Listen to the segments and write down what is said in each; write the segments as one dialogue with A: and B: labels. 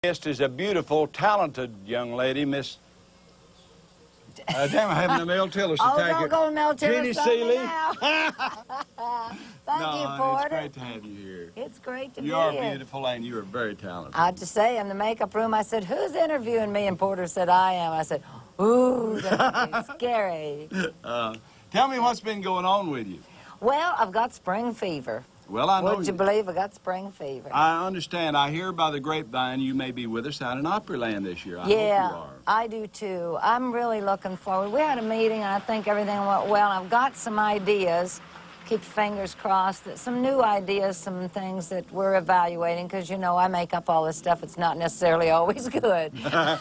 A: Next is a beautiful, talented young lady, Miss... damn, I haven't a Mel Tillis to take
B: don't
A: her.
B: go to Mel Tillis.
A: Jeannie Seely.
B: Thank you, Porter.
A: It's great to have you here.
B: It's great to be
A: You
B: here.
A: are beautiful and you are very talented.
B: I have to say, in the makeup room, I said, "Who's interviewing me?" And Porter said, "I am." I said, "Ooh, that's scary."
A: Tell me what's been going on with you.
B: Well, I've got spring fever.
A: Well, I know
B: Would you believe I got spring fever?
A: I understand. I hear by the grapevine you may be with us out in Opryland this year. I hope you are.
B: I do too. I'm really looking forward. We had a meeting, and I think everything went well. I've got some ideas. Keep fingers crossed that some new ideas, some things that we're evaluating, because, you know, I make up all this stuff. It's not necessarily always good.
A: Well,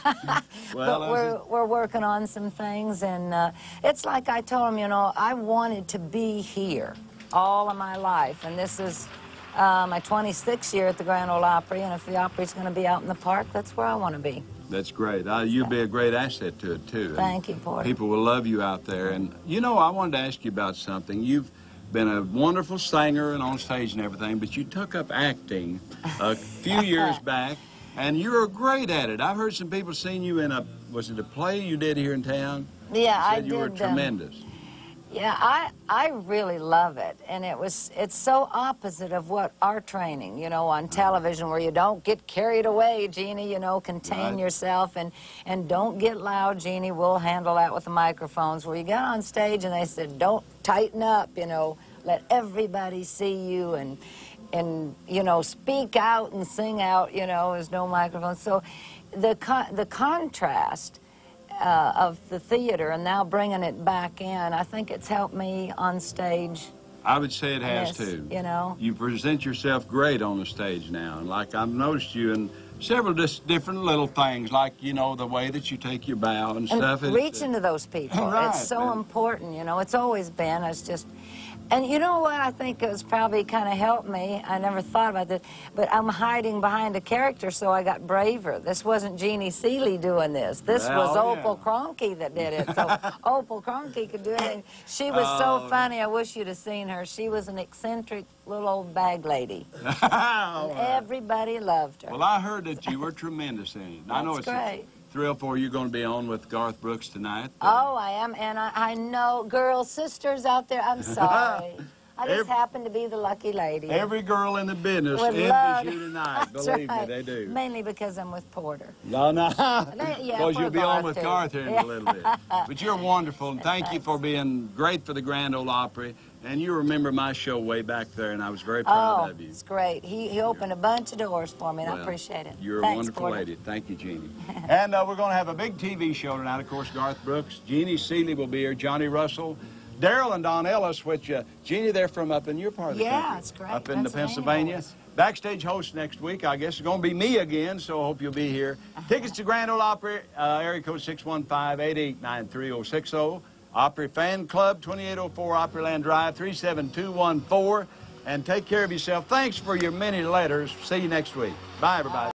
B: but we're working on some things, and it's like I told him, you know, I wanted to be here all of my life, and this is my 26th year at the Grand Ole Opry, and if the Opry's going to be out in the park, that's where I want to be.
A: That's great. You'll be a great asset to it, too.
B: Thank you, Porter.
A: People will love you out there. And, you know, I wanted to ask you about something. You've been a wonderful singer and on stage and everything, but you took up acting a few years back, and you're great at it. I've heard some people seen you in was it a play you did here in town?
B: Yeah, I did.
A: You were tremendous.
B: Yeah, I really love it, and it's so opposite of what our training, you know, on television, where you don't get carried away, Jeannie, you know, contain yourself, and don't get loud, Jeannie, we'll handle that with the microphones. Where you got on stage and they said, don't tighten up, you know, let everybody see you, and you know, speak out and sing out, you know, there's no microphone. So the contrast of the theater and now bringing it back in, I think it's helped me on stage.
A: I would say it has too.
B: You know,
A: you present yourself great on the stage now, and like I've noticed you in several different little things, like, you know, the way that you take your bow and stuff.
B: Reaching to those people,
A: right,
B: it's so important. You know, it's always been. It's just. And you know what? I think it was probably kind of helped me. I never thought about this, but I'm hiding behind a character, so I got braver. This wasn't Jeannie Seely doing this. This was Opal Cronkey that did it. So Opal Cronkey could do it. And she was so funny. I wish you'd have seen her. She was an eccentric little old bag lady. And everybody loved her.
A: Well, I heard that you were tremendous in it. I know it's great. Thrill for you're going to be on with Garth Brooks tonight.
B: Oh, I am, and I know, girls, sisters out there, I'm sorry. I just happen to be the lucky lady.
A: Every girl in the business envies you tonight, believe me, they do.
B: Mainly because I'm with Porter.
A: No,
B: Yeah,
A: because you'll be on with Garth here in a little bit. But you're wonderful, and thank you for being great for the Grand Ole Opry. And you remember my show way back there, and I was very proud of you.
B: It's great. He opened a bunch of doors for me, and I appreciate it.
A: You're a wonderful lady. Thank you, Jeannie. And we're going to have a big TV show tonight, of course, Garth Brooks. Jeannie Seely will be here, Johnny Russell, Daryl and Don Ellis, which, Jeannie, they're from up in your part of the country.
B: Yeah, it's great.
A: Up in Pennsylvania. Backstage host next week, I guess, it's going to be me again, so I hope you'll be here. Tickets to Grand Ole Opry, area code 615-889-3060. Opry Fan Club, 2804 Opryland Drive, 37214. And take care of yourself. Thanks for your many letters. See you next week. Bye, everybody.